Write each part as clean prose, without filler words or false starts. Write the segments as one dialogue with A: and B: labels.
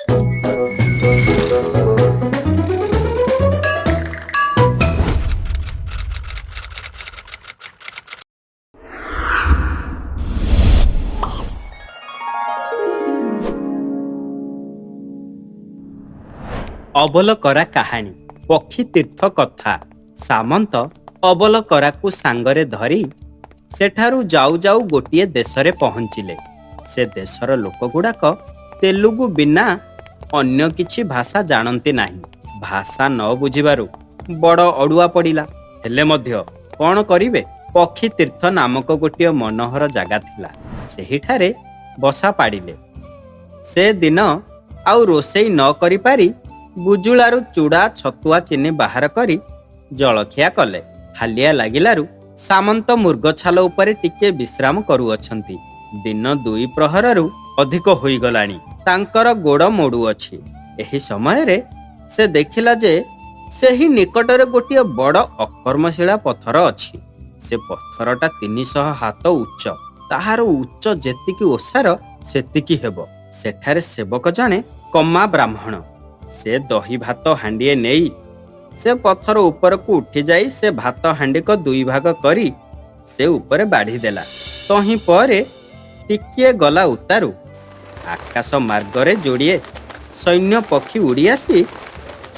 A: ଅବଲକରା କାହାଣୀ ପକ୍ଷୀ ତୀର୍ଥ କଥା। ସାମନ୍ତ ଅବଲକରାକୁ ସାଙ୍ଗରେ ଧରି ସେଠାରୁ ଯାଉ ଯାଉ ଗୋଟିଏ ଦେଶରେ ପହଞ୍ଚିଲେ। ସେ ଦେଶର ଲୋକଗୁଡ଼ାକ ତେଲୁଗୁ ବିନା ଅନ୍ୟ କିଛି ଭାଷା ଜାଣନ୍ତି ନାହିଁ। ଭାଷା ନ ବୁଝିବାରୁ ବଡ଼ ଅଡ଼ୁଆ ପଡ଼ିଲା। ହେଲେ ମଧ୍ୟ କ'ଣ କରିବେ? ପକ୍ଷୀ ତୀର୍ଥ ନାମକ ଗୋଟିଏ ମନୋହର ଜାଗା ଥିଲା। ସେହିଠାରେ ବସା ପାଡ଼ିଲେ। ସେ ଦିନ ଆଉ ରୋଷେଇ ନ କରିପାରି ଗୁଜୁଳାରୁ ଚୁଡ଼ା ଛତୁଆ ଚିନି ବାହାର କରି ଜଳଖିଆ କଲେ। ହାଲିଆ ଲାଗିଲାରୁ ସାମନ୍ତ ମୃଗଛାଲ ଉପରେ ଟିକେ ବିଶ୍ରାମ କରୁଅଛନ୍ତି। ଦିନ 2 ପ୍ରହରରୁ ଅଧିକ ହୋଇଗଲାଣି। ତାଙ୍କର ଗୋଡ଼ ମୋଡ଼ୁଅଛି। ଏହି ସମୟରେ ସେ ଦେଖିଲା ଯେ ସେହି ନିକଟରେ ଗୋଟିଏ ବଡ଼ ଅକର୍ମଶିଳା ପଥର ଅଛି। ସେ ପଥରଟା 300 ହାତ ଉଚ୍ଚ। ତାହାର ଉଚ୍ଚ ଯେତିକି ଓସାର ସେତିକି ହେବ। ସେଠାରେ ସେବକ ଜଣେ କମା ବ୍ରାହ୍ମଣ। ସେ ଦହି ଭାତ ହାଣ୍ଡିଏ ନେଇ ସେ ପଥର ଉପରକୁ ଉଠିଯାଇ ସେ ଭାତ ହାଣ୍ଡିକ 2 ଭାଗ କରି ସେ ଉପରେ ବାଢ଼ିଦେଲା। ତହିଁ ପରେ ଟିକିଏ ଗଲା ଉତ୍ତାରୁ ଆକାଶ ମାର୍ଗରେ ଯୋଡ଼ିଏ ସୈନ୍ୟ ପକ୍ଷୀ ଉଡ଼ି ଆସି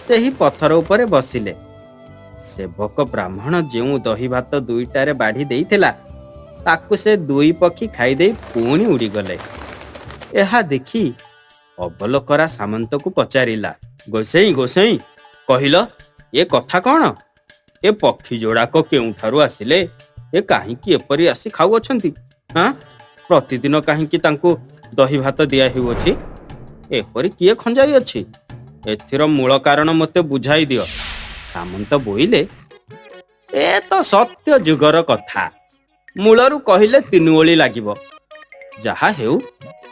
A: ସେହି ପଥର ଉପରେ ବସିଲେ। ସେବକ ବ୍ରାହ୍ମଣ ଯେଉଁ ଦହି ଭାତ 2ଟାରେ ବାଢ଼ି ଦେଇଥିଲା ତାକୁ ସେ 2 ପକ୍ଷୀ ଖାଇଦେଇ ପୁଣି ଉଡ଼ିଗଲେ। ଏହା ଦେଖି ଅବଲକରା ସାମନ୍ତକୁ ପଚାରିଲା, ଗୋସେଇଁ ଗୋସେଇଁ, କହିଲ ଏ କଥା କ'ଣ? ଏ ପକ୍ଷୀ ଯୋଡ଼ାକ କେଉଁଠାରୁ ଆସିଲେ? ଏ କାହିଁକି ଏପରି ଆସି ଖାଉଅଛନ୍ତି? ପ୍ରତିଦିନ କାହିଁକି ତାଙ୍କୁ ଦହି ଭାତ ଦିଆ ହେଉଅଛି? ଏପରି କିଏ ଖଞ୍ଜାଇ ଅଛି? ଏଥିର ମୂଳ କାରଣ ମୋତେ ବୁଝାଇ ଦିଅ। ସାମନ୍ତ ବୋଇଲେ, ଏ ତ ସତ୍ୟ ଯୁଗର କଥା। ମୂଳରୁ କହିଲେ 3 ଓଳି ଲାଗିବ। ଯାହା ହେଉ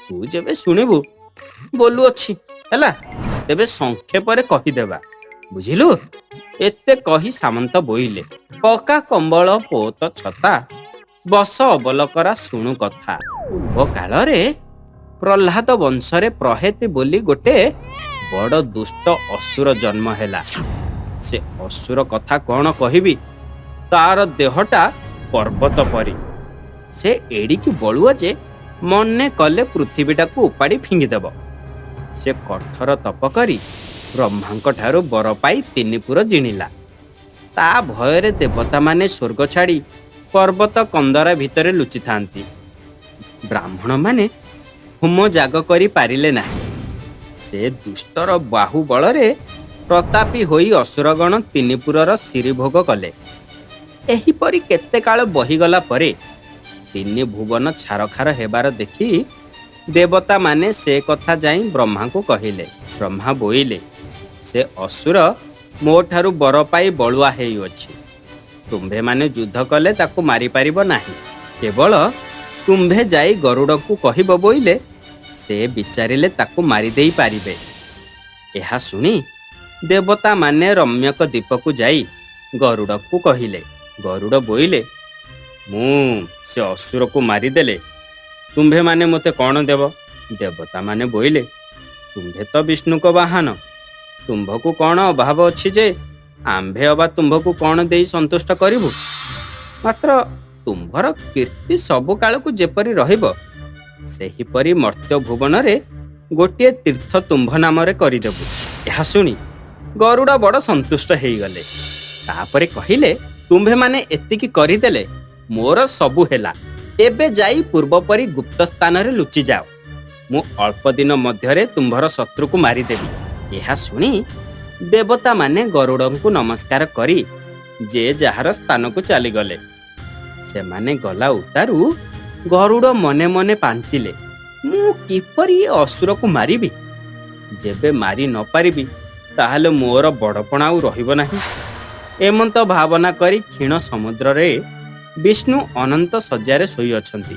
A: ତୁ ଯେବେ ଶୁଣିବୁ ବୋଲୁଅଛି, ହେଲା, ତେବେ ସଂକ୍ଷେପରେ କହିଦେବା, ବୁଝିଲୁ? ଏତେ କହି ସାମନ୍ତ ବୋଇଲେ, ପକା କମ୍ବଳ ପୋତ ଛତା, ବସ ଅବଲକରା ଶୁଣୁ କଥା। ପୂର୍ବ କାଳରେ ପ୍ରହ୍ଲାଦ ବଂଶରେ ପ୍ରହେତି ବୋଲି ଗୋଟେ ବଡ଼ ଦୁଷ୍ଟ ଅସୁର ଜନ୍ମ ହେଲା। ସେ ଅସୁର କଥା କ'ଣ କହିବି? ତାର ଦେହଟା ପର୍ବତ ପରି। ସେ ଏଡ଼ିକି ବଳୁଅ ଯେ ମନେ କଲେ ପୃଥିବୀଟାକୁ ଉପାଡ଼ି ଫିଙ୍ଗିଦେବ। ସେ କଠୋର ତପ କରି ବ୍ରହ୍ମାଙ୍କ ଠାରୁ ବର ପାଇ 3 ପୁର ଜିଣିଲା। ତା ଭୟରେ ଦେବତାମାନେ ସ୍ୱର୍ଗ ଛାଡ଼ି ପର୍ବତ କନ୍ଦରା ଭିତରେ ଲୁଚିଥାନ୍ତି। ବ୍ରାହ୍ମଣମାନେ ହୋମ ଯାଗ କରି ପାରିଲେ ନାହିଁ। ସେ ଦୁଷ୍ଟର ବାହୁ ବଳରେ ପ୍ରତାପୀ ହୋଇ ଅସୁରଗଣ 3 ପୁରର ସିରିଭୋଗ କଲେ। ଏହିପରି କେତେ କାଳ ବହିଗଲା ପରେ 3 ଭୁବନ ଛାରଖାର ହେବାର ଦେଖି ଦେବତାମାନେ ସେ କଥା ଯାଇ ବ୍ରହ୍ମାଙ୍କୁ କହିଲେ। ବ୍ରହ୍ମା ବୋଇଲେ, ସେ ଅସୁର ମୋ ଠାରୁ ବର ପାଇ ବଳୁଆ ହେଉଅଛି। ତୁମ୍ଭେମାନେ ଯୁଦ୍ଧ କଲେ ତାକୁ ମାରିପାରିବ ନାହିଁ। କେବଳ ତୁମ୍ଭେ ଯାଇ ଗରୁଡ଼ଙ୍କୁ କହିବ ବୋଇଲେ ସେ ବିଚାରିଲେ ତାକୁ ମାରିଦେଇ ପାରିବେ। ଏହା ଶୁଣି ଦେବତାମାନେ ରମ୍ୟକ ଦ୍ୱୀପକୁ ଯାଇ ଗରୁଡ଼କୁ କହିଲେ। ଗରୁଡ଼ ବୋଇଲେ, ମୁଁ ସେ ଅସୁରକୁ ମାରିଦେଲେ ତୁମ୍ଭେମାନେ ମୋତେ କ'ଣ ଦେବ? ଦେବତାମାନେ ବୋଇଲେ, ତୁମ୍ଭେ ତ ବିଷ୍ଣୁଙ୍କ ବାହନ। ତୁମ୍ଭକୁ କ'ଣ ଅଭାବ ଅଛି ଯେ ଆମ୍ଭେ ଅବା ତୁମ୍ଭକୁ କ'ଣ ଦେଇ ସନ୍ତୁଷ୍ଟ କରିବୁ? ମାତ୍ର ତୁମ୍ଭର କୀର୍ତ୍ତି ସବୁ କାଳକୁ ଯେପରି ରହିବ ସେହିପରି ମର୍ତ୍ତ୍ୟ ଭୁବନରେ ଗୋଟିଏ ତୀର୍ଥ ତୁମ୍ଭ ନାମରେ କରିଦେବୁ। ଏହା ଶୁଣି ଗରୁଡ଼ ବଡ଼ ସନ୍ତୁଷ୍ଟ ହେଇଗଲେ। ତାପରେ କହିଲେ, ତୁମ୍ଭେମାନେ ଏତିକି କରିଦେଲେ ମୋର ସବୁ ହେଲା। ଏବେ ଯାଇ ପୂର୍ବପରି ଗୁପ୍ତ ସ୍ଥାନରେ ଲୁଚିଯାଅ। ମୁଁ ଅଳ୍ପ ଦିନ ମଧ୍ୟରେ ତୁମ୍ଭର ଶତ୍ରୁକୁ ମାରିଦେବି। ଏହା ଶୁଣି ଦେବତାମାନେ ଗରୁଡ଼ଙ୍କୁ ନମସ୍କାର କରି ଯେ ଯାହାର ସ୍ଥାନକୁ ଚାଲିଗଲେ। ସେମାନେ ଗଲା ଉତ୍ତାରୁ ଗରୁଡ଼ ମନେ ମନେ ପାଞ୍ଚିଲେ, ମୁଁ କିପରି ଏ ଅସୁରକୁ ମାରିବି? ଯେବେ ମାରି ନ ପାରିବି ତାହେଲେ ମୋର ବଡ଼ପଣ ଆଉ ରହିବ ନାହିଁ। ଏମନ୍ତ ଭାବନା କରି କ୍ଷୀଣ ସମୁଦ୍ରରେ ବିଷ୍ଣୁ ଅନନ୍ତ ଶଯ୍ୟାରେ ଶୋଇଅଛନ୍ତି।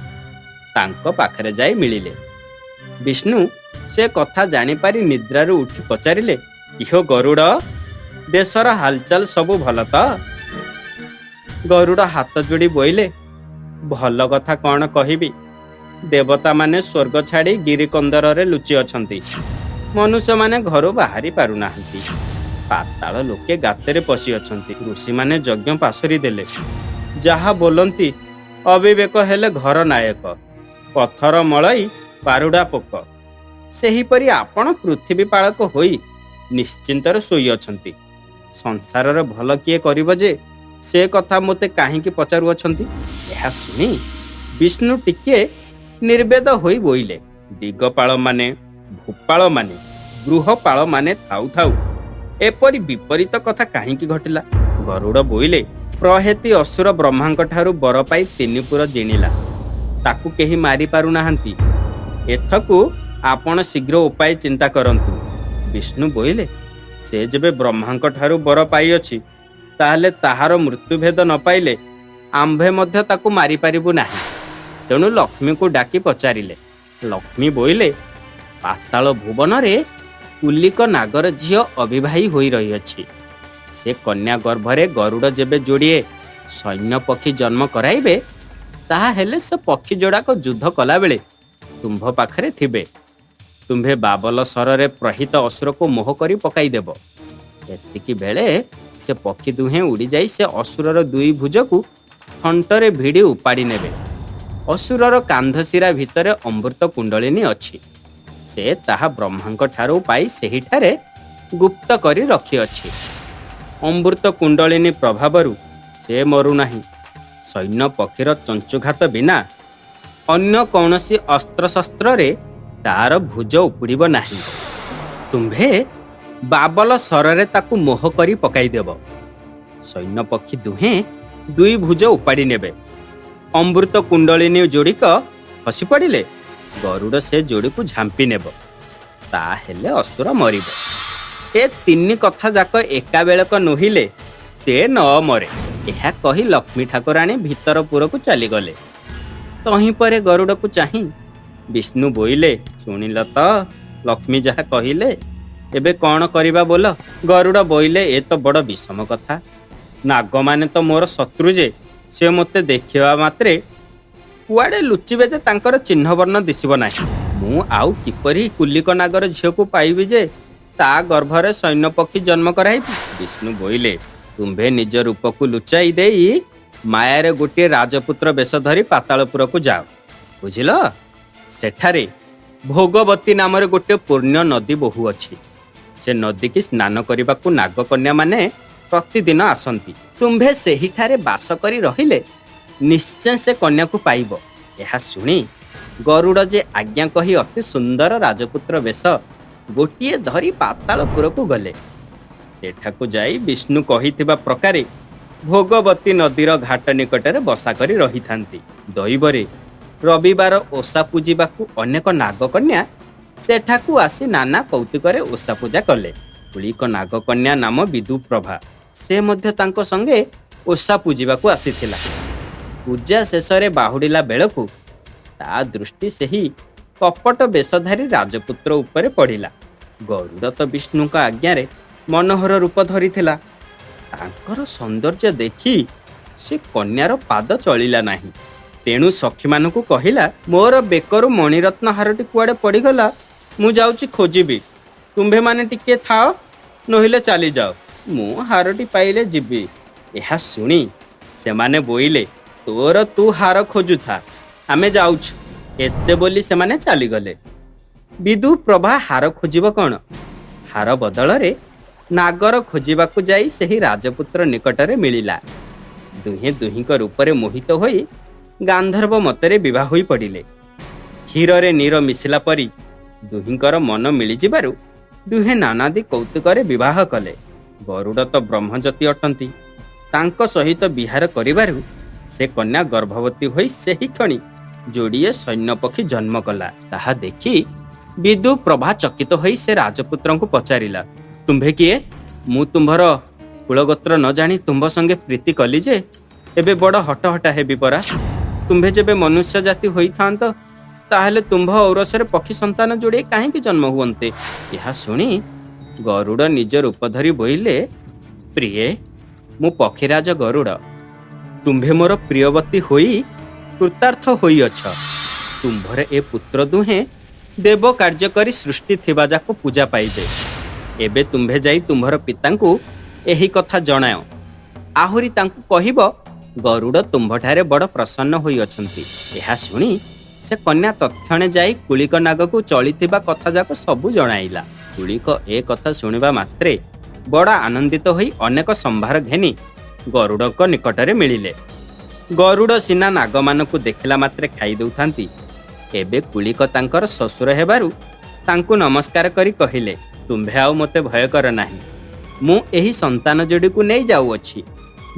A: ତାଙ୍କ ପାଖରେ ଯାଇ ମିଳିଲେ। ବିଷ୍ଣୁ ସେ କଥା ଜାଣିପାରି ନିଦ୍ରାରୁ ଉଠି ପଚାରିଲେ, କିହୋ ଗରୁଡ଼, ଦେଶର ହାଲଚାଲ ସବୁ ଭଲ ତ? ଗରୁଡ଼ ହାତ ଯୋଡ଼ି ବୋଇଲେ, ଭଲ କଥା କ'ଣ କହିବି? ଦେବତାମାନେ ସ୍ୱର୍ଗ ଛାଡ଼ି ଗିରିକନ୍ଦରରେ ଲୁଚି ଅଛନ୍ତି। ମନୁଷ୍ୟମାନେ ଘରୁ ବାହାରି ପାରୁନାହାନ୍ତି। ପାତାଳ ଲୋକେ ଗାତରେ ପଶି ଅଛନ୍ତି। ଋଷିମାନେ ଯଜ୍ଞ ପାଶୋରି ଦେଲେ। ଯାହା ବୋଲନ୍ତି ଅବିବେକ ହେଲେ ଘର ନାୟକ, ପଥର ମଳଇ ପାରୁଡା ପୋକ। ସେହିପରି ଆପଣ ପୃଥିବୀ ପାଳକ ହୋଇ ନିଶ୍ଚିନ୍ତରେ ଶୋଇଅଛନ୍ତି। ସଂସାରର ଭଲ କିଏ କରିବ ଯେ ସେ କଥା ମୋତେ କାହିଁକି ପଚାରୁଅଛନ୍ତି? ଏହା ଶୁଣି ବିଷ୍ଣୁ ଟିକିଏ ନିର୍ବେଦ ହୋଇ ବୋଇଲେ, ଦିଗପାଳମାନେ, ଭୂପାଳମାନେ, ଗୃହପାଳମାନେ ଥାଉ ଥାଉ ଏପରି ବିପରୀତ କଥା କାହିଁକି ଘଟିଲା? ଗରୁଡ଼ ବୋଇଲେ, ପ୍ରହେତି ଅସୁର ବ୍ରହ୍ମାଙ୍କ ଠାରୁ ବର ପାଇ 3 ପୁର ଜିଣିଲା। ତାକୁ କେହି ମାରି ପାରୁନାହାନ୍ତି। ଏଥକୁ ଆପଣ ଶୀଘ୍ର ଉପାୟ ଚିନ୍ତା କରନ୍ତୁ। ବିଷ୍ଣୁ ବୋଇଲେ, ସେ ଯେବେ ବ୍ରହ୍ମାଙ୍କ ଠାରୁ ବର ପାଇଅଛି, ତାହେଲେ ତାହାର ମୃତ୍ୟୁଭେଦ ନ ପାଇଲେ ଆମ୍ଭେ ମଧ୍ୟ ତାକୁ ମାରିପାରିବୁ ନାହିଁ। ତେଣୁ ଲକ୍ଷ୍ମୀକୁ ଡାକି ପଚାରିଲେ। ଲକ୍ଷ୍ମୀ ବୋଇଲେ, ପାତାଳ ଭୁବନରେ କୁଲିକ ନାଗର ଝିଅ ଅବିବାହୀ ହୋଇ ରହିଅଛି। ସେ କନ୍ୟା ଗର୍ଭରେ ଗରୁଡ଼ ଯେବେ ଯୋଡ଼ିଏ ସୈନ୍ୟ ପକ୍ଷୀ ଜନ୍ମ କରାଇବେ, ତାହା ହେଲେ ସେ ପକ୍ଷୀ ଯୋଡ଼ାକ ଯୁଦ୍ଧ କଲାବେଳେ ତୁମ୍ଭ ପାଖରେ ଥିବେ। ତୁମ୍ଭେ ବାବଲ ସ୍ୱରରେ ପ୍ରହିତ ଅସୁରକୁ ମୋହ କରି ପକାଇଦେବ। ସେତିକି ବେଳେ ସେ ପକ୍ଷୀ ଦୁହେଁ ଉଡ଼ିଯାଇ ସେ ଅସୁରର 2 ଭୁଜକୁ ଥଣ୍ଟରେ ଭିଡ଼ି ଉପାଡ଼ି ନେବେ। ଅସୁରର କାନ୍ଧଶିରା ଭିତରେ ଅମୃତ କୁଣ୍ଡଳିନୀ ଅଛି। ସେ ତାହା ବ୍ରହ୍ମାଙ୍କ ଠାରୁ ପାଇ ସେହିଠାରେ ଗୁପ୍ତ କରି ରଖିଅଛି। ଅମୃତ କୁଣ୍ଡଳିନୀ ପ୍ରଭାବରୁ ସେ ମରୁନାହିଁ। ସୈନ୍ୟ ପକ୍ଷୀର ଚଞ୍ଚୁଘାତ ବିନା ଅନ୍ୟ କୌଣସି ଅସ୍ତ୍ରଶସ୍ତ୍ରରେ ତାର ଭୁଜ ଉପୁଡ଼ିବ ନାହିଁ। ତୁମ୍ଭେ ବାବଲ ସ୍ୱରରେ ତାକୁ ମୋହ କରି ପକାଇଦେବ। ସୈନ୍ୟ ପକ୍ଷୀ ଦୁହେଁ 2 ଭୁଜ ଉପାଡ଼ି ନେବେ। ଅମୃତ କୁଣ୍ଡଳିନୀ ଯୋଡ଼ିକ ଖସି ପଡ଼ିଲେ ଗରୁଡ଼ ସେ ଯୋଡ଼ିକୁ ଝାମ୍ପି ନେବ। ତାହେଲେ ଅସୁର ମରିବ। ଏ 3 କଥା ଯାକ ଏକାବେଳକ ନୋହିଲେ ସେ ନ ମରେ। ଏହା କହି ଲକ୍ଷ୍ମୀ ଠାକୁରାଣୀ ଭିତରପୁରକୁ ଚାଲିଗଲେ। ତହିଁ ପରେ ଗରୁଡ଼କୁ ଚାହିଁ ବିଷ୍ଣୁ ବୋଇଲେ, ଶୁଣିଲ ତ ଲକ୍ଷ୍ମୀ ଯାହା କହିଲେ, ଏବେ କ'ଣ କରିବା ବୋଲ? ଗରୁଡ଼ ବୋଇଲେ, ଏ ତ ବଡ଼ ବିଷମ କଥା। ନାଗମାନେ ତ ମୋର ଶତ୍ରୁ ଯେ ସେ ମୋତେ ଦେଖିବା ମାତ୍ରେ କୁଆଡ଼େ ଲୁଚିବେ ଯେ ତାଙ୍କର ଚିହ୍ନବର୍ଣ୍ଣ ଦିଶିବ ନାହିଁ। ମୁଁ ଆଉ କିପରି କୁଲିକ ନାଗର ଝିଅକୁ ପାଇବି ଯେ ତା ଗର୍ଭରେ ସୈନ୍ୟ ପକ୍ଷୀ ଜନ୍ମ କରାଇବି? ବିଷ୍ଣୁ ବୋଇଲେ, ତୁମ୍ଭେ ନିଜ ରୂପକୁ ଲୁଚାଇ ଦେଇ ମାୟାରେ ଗୋଟିଏ ରାଜପୁତ୍ର ବେଶ ଧରି ପାତାଳପୁରକୁ ଯାଅ। ବୁଝିଲ? ସେଠାରେ ଭୋଗବତୀ ନାମରେ ଗୋଟିଏ ପୂର୍ଣ୍ଣ ନଦୀ ବହୁଅଛି। ସେ ନଦୀକି ସ୍ନାନ କରିବାକୁ ନାଗକନ୍ୟାମାନେ ପ୍ରତିଦିନ ଆସନ୍ତି। ତୁମ୍ଭେ ସେହିଠାରେ ବାସ କରି ରହିଲେ ନିଶ୍ଚୟ ସେ କନ୍ୟାକୁ ପାଇବ। ଏହା ଶୁଣି ଗରୁଡ଼ ଯେ ଆଜ୍ଞା କହି ଅତି ସୁନ୍ଦର ରାଜପୁତ୍ର ବେଶ ଗୋଟିଏ ଧରି ପାତାଳପୁରକୁ ଗଲେ। ସେଠାକୁ ଯାଇ ବିଷ୍ଣୁ କହିଥିବା ପ୍ରକାରେ ଭୋଗବତୀ ନଦୀର ଘାଟ ନିକଟରେ ବସା କରି ରହିଥାନ୍ତି। ଦୈବରେ ରବିବାର ଓଷା ପୂଜିବାକୁ ଅନେକ ନାଗକନ୍ୟା ସେଠାକୁ ଆସି ନାନା କୌତୁକରେ ଓଷା ପୂଜା କଲେ। କୁଳିକ ନାଗକନ୍ୟା ନାମ ବିଦୁପ୍ରଭା, ସେ ମଧ୍ୟ ତାଙ୍କ ସଙ୍ଗେ ଓଷା ପୂଜିବାକୁ ଆସିଥିଲା। ପୂଜା ଶେଷରେ ବାହୁଡ଼ିଲା ବେଳକୁ ତା ଦୃଷ୍ଟି ସେହି କପଟ ବେଶଧାରୀ ରାଜପୁତ୍ର ଉପରେ ପଡ଼ିଲା। ଗରୁଡ଼ ତ ବିଷ୍ଣୁଙ୍କ ଆଜ୍ଞାରେ ମନୋହର ରୂପ ଧରିଥିଲା। ତାଙ୍କର ସୌନ୍ଦର୍ଯ୍ୟ ଦେଖି ସେ କନ୍ୟାର ପାଦ ଚଳିଲା ନାହିଁ। ତେଣୁ ସଖୀମାନଙ୍କୁ କହିଲା, ମୋର ବେକରୁ ମଣିରତ୍ନ ହାରଟି କୁଆଡ଼େ ପଡ଼ିଗଲା, ମୁଁ ଯାଉଛି ଖୋଜିବି। ତୁମ୍ଭେମାନେ ଟିକିଏ ଥାଅ, ନୋହିଲେ ଚାଲିଯାଅ। ମୁଁ ହାରଟି ପାଇଲେ ଯିବି। ଏହା ଶୁଣି ସେମାନେ ବୋଇଲେ, ତୋର ତୁ ହାର ଖୋଜୁଥା, ଆମେ ଯାଉଛୁ। ଏତେ ବୋଲି ସେମାନେ ଚାଲିଗଲେ। ବିଦୁପ୍ରଭା ହାର ଖୋଜିବ କ'ଣ? ହାର ବଦଳରେ ନାଗର ଖୋଜିବାକୁ ଯାଇ ସେହି ରାଜପୁତ୍ର ନିକଟରେ ମିଳିଲା। ଦୁହେଁ ଦୁହିଁଙ୍କ ରୂପରେ ମୋହିତ ହୋଇ ଗାନ୍ଧର୍ବ ମତରେ ବିବାହ ହୋଇ ପଡ଼ିଲେ। କ୍ଷୀରରେ ନୀର ମିଶିଲା ପରି ଦୁହିଁଙ୍କର ମନ ମିଳିଯିବାରୁ ଦୁହେଁ ନାନାଦି କୌତୁକରେ ବିବାହ କଲେ। ଗରୁଡ଼ ତ ବ୍ରହ୍ମଜ୍ୟୋତି ଅଟନ୍ତି। ତାଙ୍କ ସହିତ ବିହାର କରିବାରୁ ସେ କନ୍ୟା ଗର୍ଭବତୀ ହୋଇ ସେହି କ୍ଷଣି ଯୋଡ଼ିଏ ସୈନ୍ୟପକ୍ଷୀ ଜନ୍ମ କଲା। ତାହା ଦେଖି ବିଦୁପ୍ରଭା ଚକିତ ହୋଇ ସେ ରାଜପୁତ୍ରଙ୍କୁ ପଚାରିଲା, ତୁମ୍ଭେ କିଏ? ମୁଁ ତୁମ୍ଭର କୁଳଗୋତ୍ର ନ ଜାଣି ତୁମ୍ଭ ସଙ୍ଗେ ପ୍ରୀତି କଲି ଯେ ଏବେ ବଡ଼ ହଟହଟା ହେବି ପରା। ତୁମ୍ଭେ ଯେବେ ମନୁଷ୍ୟ ଜାତି ହୋଇଥାନ୍ତ, ତାହେଲେ ତୁମ୍ଭ ଔରସରେ ପକ୍ଷୀ ସନ୍ତାନ ଯୋଡ଼ିଏ କାହିଁକି ଜନ୍ମ ହୁଅନ୍ତେ? ଏହା ଶୁଣି ଗରୁଡ଼ ନିଜ ରୂପ ଧରି ବୋଇଲେ, ପ୍ରିୟେ, ମୁଁ ପକ୍ଷୀରାଜ ଗରୁଡ଼। ତୁମ୍ଭେ ମୋର ପ୍ରିୟବତୀ ହୋଇ କୃତାର୍ଥ ହୋଇଅଛ। ତୁମ୍ଭର ଏ ପୁତ୍ର ଦୁହେଁ ଦେବ କାର୍ଯ୍ୟ କରି ସୃଷ୍ଟି ଥିବା ଯାକ ପୂଜା ପାଇବେ। ଏବେ ତୁମ୍ଭେ ଯାଇ ତୁମ୍ଭର ପିତାଙ୍କୁ ଏହି କଥା ଜଣାଅ। ଆହୁରି ତାଙ୍କୁ କହିବ, ଗରୁଡ଼ ତୁମ୍ଭଠାରେ ବଡ଼ ପ୍ରସନ୍ନ ହୋଇଅଛନ୍ତି। ଏହା ଶୁଣି ସେ କନ୍ୟା ତତ୍କ୍ଷଣେ ଯାଇ କୁଳିକ ନାଗକୁ ଚଳିଥିବା କଥା ଯାକ ସବୁ ଜଣାଇଲା। କୁଳିକ ଏ କଥା ଶୁଣିବା ମାତ୍ରେ ବଡ଼ ଆନନ୍ଦିତ ହୋଇ ଅନେକ ସମ୍ଭାର ଘେନି ଗରୁଡ଼ଙ୍କ ନିକଟରେ ମିଳିଲେ। ଗରୁଡ଼ ସିନା ନାଗମାନଙ୍କୁ ଦେଖିଲା ମାତ୍ରେ ଖାଇ ଦେଉଥାନ୍ତି, ଏବେ କୁଳିକ ତାଙ୍କର ଶ୍ୱଶୁର ହେବାରୁ ତାଙ୍କୁ ନମସ୍କାର କରି କହିଲେ, ତୁମ୍ଭେ ଆଉ ମୋତେ ଭୟ କର ନାହିଁ। ମୁଁ ଏହି ସନ୍ତାନ ଯୋଡ଼ିକୁ ନେଇ ଯାଉଅଛି,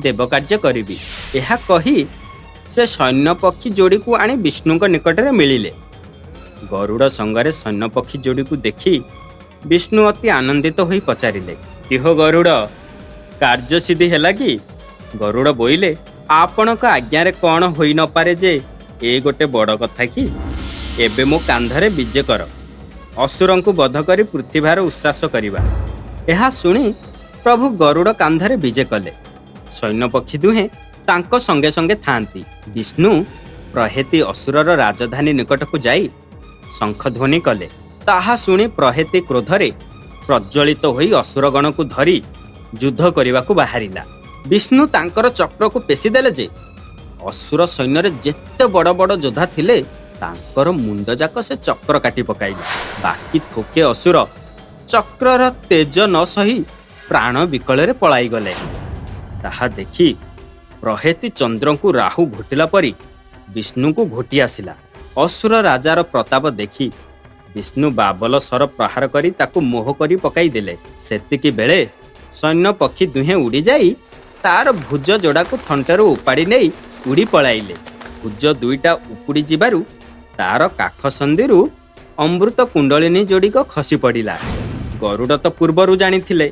A: ଦେବ କାର୍ଯ୍ୟ କରିବି। ଏହା କହି ସେ ସୈନ୍ୟପକ୍ଷୀ ଯୋଡ଼ିକୁ ଆଣି ବିଷ୍ଣୁଙ୍କ ନିକଟରେ ମିଳିଲେ। ଗରୁଡ଼ ସଙ୍ଗରେ ସୈନ୍ୟପକ୍ଷୀ ଯୋଡ଼ିକୁ ଦେଖି ବିଷ୍ଣୁ ଅତି ଆନନ୍ଦିତ ହୋଇ ପଚାରିଲେ, କିହୋ ଗରୁଡ଼, କାର୍ଯ୍ୟସିଦ୍ଧି ହେଲା କି? ଗରୁଡ଼ ବୋଇଲେ, ଆପଣଙ୍କ ଆଜ୍ଞାରେ କ'ଣ ହୋଇ ନପାରେ ଯେ ଏ ଗୋଟେ ବଡ଼ କଥା କି? ଏବେ ମୋ କାନ୍ଧରେ ବିଜେ କର, ଅସୁରଙ୍କୁ ବଧ କରି ପୃଥିବୀର ଉଶ୍ୱାସ କରିବା। ଏହା ଶୁଣି ପ୍ରଭୁ ଗରୁଡ଼ କାନ୍ଧରେ ବିଜେ କଲେ। ସୈନ୍ୟପକ୍ଷୀ ଦୁହେଁ ତାଙ୍କ ସଙ୍ଗେ ସଙ୍ଗେ ଥାଆନ୍ତି। ବିଷ୍ଣୁ ପ୍ରହେତି ଅସୁରର ରାଜଧାନୀ ନିକଟକୁ ଯାଇ ଶଙ୍ଖଧ୍ୱନି କଲେ। ତାହା ଶୁଣି ପ୍ରହେତି କ୍ରୋଧରେ ପ୍ରଜ୍ୱଳିତ ହୋଇ ଅସୁରଗଣକୁ ଧରି ଯୁଦ୍ଧ କରିବାକୁ ବାହାରିଲା। ବିଷ୍ଣୁ ତାଙ୍କର ଚକ୍ରକୁ ପେଶିଦେଲେ ଯେ ଅସୁର ସୈନ୍ୟରେ ଯେତେ ବଡ଼ ବଡ଼ ଯୋଦ୍ଧା ଥିଲେ ତାଙ୍କର ମୁଣ୍ଡ ଯାକ ସେ ଚକ୍ର କାଟି ପକାଇଲେ। ବାକି ଥୋକେ ଅସୁର ଚକ୍ରର ତେଜ ନ ସହି ପ୍ରାଣ ବିକଳରେ ପଳାଇଗଲେ। ତାହା ଦେଖି ପ୍ରହେତି ଚନ୍ଦ୍ରଙ୍କୁ ରାହୁ ଘୋଟିଲା ପରି ବିଷ୍ଣୁଙ୍କୁ ଘୋଟି ଆସିଲା। ଅସୁର ରାଜାର ପ୍ରତାପ ଦେଖି ବିଷ୍ଣୁ ବାବଲ ସର ପ୍ରହାର କରି ତାକୁ ମୋହ କରି ପକାଇଦେଲେ। ସେତିକି ବେଳେ ସୈନ୍ୟ ପକ୍ଷୀ ଦୁହେଁ ଉଡ଼ିଯାଇ ତାର ଭୁଜ ଯୋଡ଼ାକୁ ଥଣ୍ଟରୁ ଉପାଡ଼ି ନେଇ ଉଡ଼ି ପଳାଇଲେ। ଭୁଜ ଦୁଇଟା ଉପୁଡ଼ି ଯିବାରୁ ତାର କାଖ ସନ୍ଧିରୁ ଅମୃତ କୁଣ୍ଡଳିନୀ ଯୋଡ଼ିକ ଖସି ପଡ଼ିଲା। ଗରୁଡ଼ ତ ପୂର୍ବରୁ ଜାଣିଥିଲେ।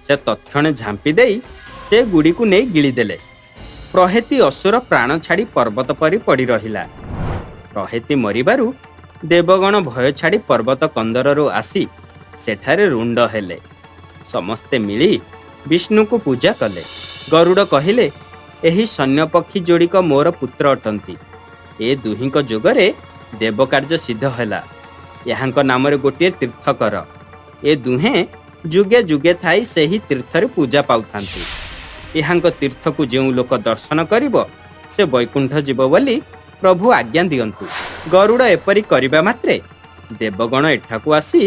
A: ସେ ତତ୍କ୍ଷଣେ ଝାମ୍ପି ଦେଇ ସେ ଗୁଡ଼ିକୁ ନେଇ ଗିଳିଦେଲେ। ପ୍ରହେତି ଅସୁର ପ୍ରାଣ ଛାଡ଼ି ପର୍ବତ ପରି ପଡ଼ି ରହିଲା। ପ୍ରହେତି ମରିବାରୁ ଦେବଗଣ ଭୟ ଛାଡ଼ି ପର୍ବତ କନ୍ଦରରୁ ଆସି ସେଠାରେ ରୁଣ୍ଡ ହେଲେ। ସମସ୍ତେ ମିଳି ବିଷ୍ଣୁଙ୍କୁ ପୂଜା କଲେ। ଗରୁଡ଼ କହିଲେ, ଏହି ସୈନ୍ୟପକ୍ଷୀ ଯୋଡ଼ିକ ମୋର ପୁତ୍ର ଅଟନ୍ତି। ଏ ଦୁହିଁଙ୍କ ଯୋଗରେ ଦେବ କାର୍ଯ୍ୟ ସିଦ୍ଧ ହେଲା। ଏହାଙ୍କ ନାମରେ ଗୋଟିଏ ତୀର୍ଥ କର। ଏ ଦୁହେଁ ଯୁଗେ ଯୁଗେ ଥାଇ ସେହି ତୀର୍ଥରେ ପୂଜା ପାଉଥାନ୍ତି। ଏହାଙ୍କ ତୀର୍ଥକୁ ଯେଉଁ ଲୋକ ଦର୍ଶନ କରିବ ସେ ବୈକୁଣ୍ଠ ଯିବ ବୋଲି ପ୍ରଭୁ ଆଜ୍ଞା ଦିଅନ୍ତୁ। ଗରୁଡ଼ ଏପରି କରିବା ମାତ୍ରେ ଦେବଗଣ ଏଠାକୁ ଆସି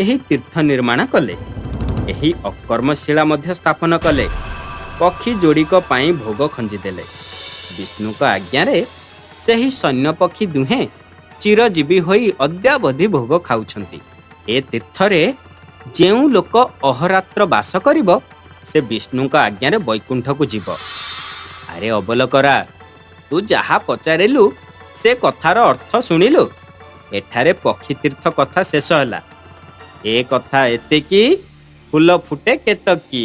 A: ଏହି ତୀର୍ଥ ନିର୍ମାଣ କଲେ। ଏହି ଅକର୍ମଶିଳା ମଧ୍ୟ ସ୍ଥାପନ କଲେ। ପକ୍ଷୀ ଯୋଡ଼ିକ ପାଇଁ ଭୋଗ ଖଞ୍ଜିଦେଲେ। ବିଷ୍ଣୁଙ୍କ ଆଜ୍ଞାରେ ସେହି ସୈନ୍ୟପକ୍ଷୀ ଦୁହେଁ ଚିରଜୀବୀ ହୋଇ ଅଦ୍ୟାବଧି ଭୋଗ ଖାଉଛନ୍ତି। ଏ ତୀର୍ଥରେ ଯେଉଁ ଲୋକ ଅହରାତ୍ର ବାସ କରିବ ସେ ବିଷ୍ଣୁଙ୍କ ଆଜ୍ଞାରେ ବୈକୁଣ୍ଠକୁ ଯିବ। ଆରେ ଅବଲକରା, ତୁ ଯାହା ପଚାରିଲୁ ସେ କଥାର ଅର୍ଥ ଶୁଣିଲୁ। ଏଠାରେ ପକ୍ଷୀ ତୀର୍ଥ କଥା ଶେଷ ହେଲା। ଏ କଥା ଏତିକି, ଫୁଲ ଫୁଟେ କେତକୀ।